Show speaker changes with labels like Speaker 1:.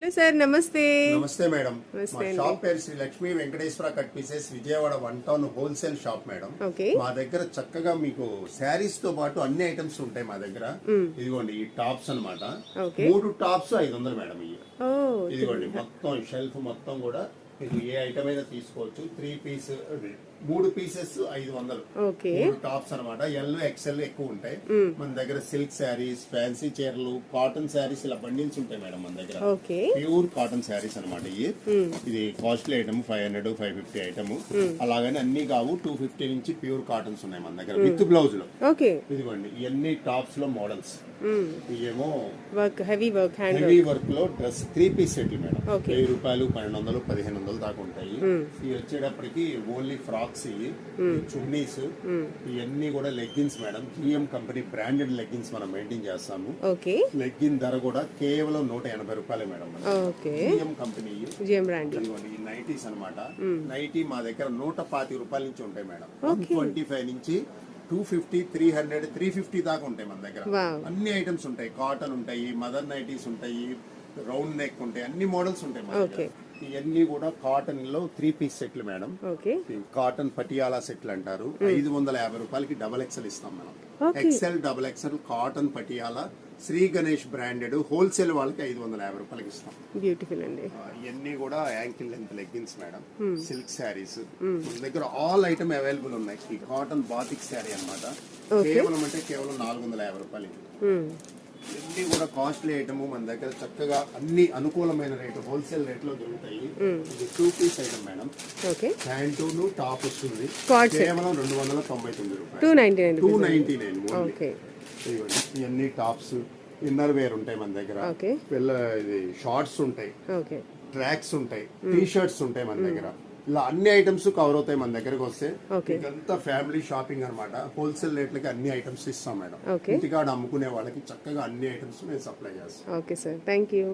Speaker 1: Hello sir, నమస్తే.
Speaker 2: నమస్తే madam.
Speaker 1: నమస్తే
Speaker 2: మా
Speaker 1: అండి.
Speaker 2: షాప్ పేరు Shri Lakshmi Venkateswara cut pieces, Vijayawada 1 town wholesale shop madam.
Speaker 1: Okay.
Speaker 2: మా దగ్గర చక్కగా మీకు శారీస్ తో పాటు అన్ని ఐటమ్స్ ఉంటాయి మా దగ్గర. ఇదిగోండి ఈ టాప్స్ అన్నమాట.
Speaker 1: ఓకే.
Speaker 2: 3 tops 500 madam.
Speaker 1: ఓ,
Speaker 2: ఇదిగోండి మొత్తం షెల్ఫ్ మొత్తం కూడా మీరు ఏ ఐటమ్ అయినా తీసుకోవచ్చు. 3 పీస్ 3 పీసెస్ 500.
Speaker 1: ఓకే.
Speaker 2: 3 టాప్స్ అన్నమాట. ఎల్ ఎక్స్ఎల్ ఎక్కువ ఉంటాయి మన దగ్గర. సిల్క్ శారీస్, ఫ్యాన్సీ చీరలు, కాటన్ శారీస్ ఇలా బండిల్స్ ఉంటాయి మేడం మన దగ్గర.
Speaker 1: ఓకే.
Speaker 2: ప్యూర్ కాటన్ శారీస్ అనమాట. ఇది కాస్ట్లీ ఐటమ్ 500 550 ఐటమ్. అలాగని అన్ని కావు. 250 నుంచి ప్యూర్ కాటన్స్ ఉన్నాయి మన దగ్గర విత్ బ్లౌజ్ లో.
Speaker 1: ఓకే.
Speaker 2: ఇదిగోండి ఇవన్నీ టాప్స్ లో మోడల్స్. ఇవేమో
Speaker 1: work, heavy work, hand
Speaker 2: heavy work లో డ్రెస్ 3 పీస్ సెట్లు మేడం.
Speaker 1: ఓకే.
Speaker 2: 1000 రూపాయలు, 1200, 1500 దాకా ఉంటాయి. ఇవి వచ్చేటప్పటికి ఓన్లీ ఫ్రాక్స్, చున్నీస్, ఇవన్నీ కూడా leggings madam. GM company branded leggings మనం మెయింటైన్ చేస్తాము.
Speaker 1: ఓకే.
Speaker 2: లెగ్గిన్ ధర కూడా కేవలం 180 రూపాయలే madam.
Speaker 1: Okay.
Speaker 2: GM company
Speaker 1: GM brand.
Speaker 2: ఇదిగోండి ఈ నైటీస్ అనమాట. నైటీ మా దగ్గర 125 రూపాయల నుంచి ఉంటాయి మేడం. 125 నుంచి 250, 300, 350 దాకా ఉంటాయి మన దగ్గర. అన్ని ఐటమ్స్ ఉంటాయి. కాటన్ ఉంటాయి, మదర్ నైటీస్ ఉంటాయి, రౌండ్ నెక్ ఉంటాయి, అన్ని మోడల్స్ ఉంటాయి మన దగ్గర. ఇవన్నీ కూడా కాటన్ లో 3 పీస్ సెట్లు మేడం. కాటన్ పటియాలా సెట్లు అంటారు. 550 రూపాయలకి డబల్ ఎక్సెల్ ఇస్తాం మనం. XL, double XL cotton Patiala Shri Ganesh branded wholesale వాళ్ళకి 550 రూపాయలకి ఇస్తాం.
Speaker 1: బ్యూటిఫుల్ అండి.
Speaker 2: ఇవన్నీ కూడా ankle length leggings madam. Silk saris మన దగ్గర ఆల్ ఐటమ్ అవైలబుల్ ఉన్నాయి. ఈ కాటన్ బాతిక్ శారీ అన్నమాట. కేవలం అంటే కేవలం 450 రూపాయలు. ఇవన్నీ కూడా కాస్ట్లీ ఐటమ్ మన దగ్గర. చక్కగా అన్ని అనుకూలమైన రేటు, హోల్సేల్ రేట్ లో దొరుకుతాయి. ఇది 2 piece item madam. Pant top వస్తుంది కేవలం 299 రూపాయలు. 299. ఇవన్నీ టాప్స్, ఇన్నర్ వేర్ ఉంటాయి మన దగ్గర. ఇది షార్ట్స్ ఉంటాయి, ట్రాక్స్ ఉంటాయి, టీ షర్ట్స్ ఉంటాయి మన దగ్గర. ఇలా అన్ని ఐటమ్స్ కవర్ అవుతాయి మన దగ్గరకు వస్తే. ఇదంతా ఫ్యామిలీ షాపింగ్ అన్నమాట. హోల్సేల్ రేట్లకి అన్ని ఐటమ్స్ ఇస్తాం మేడం. ఇంటికాడ అమ్ముకునే వాళ్ళకి చక్కగా అన్ని ఐటమ్స్ మేము సప్లై చేస్తాం.
Speaker 1: Okay sir, thank you.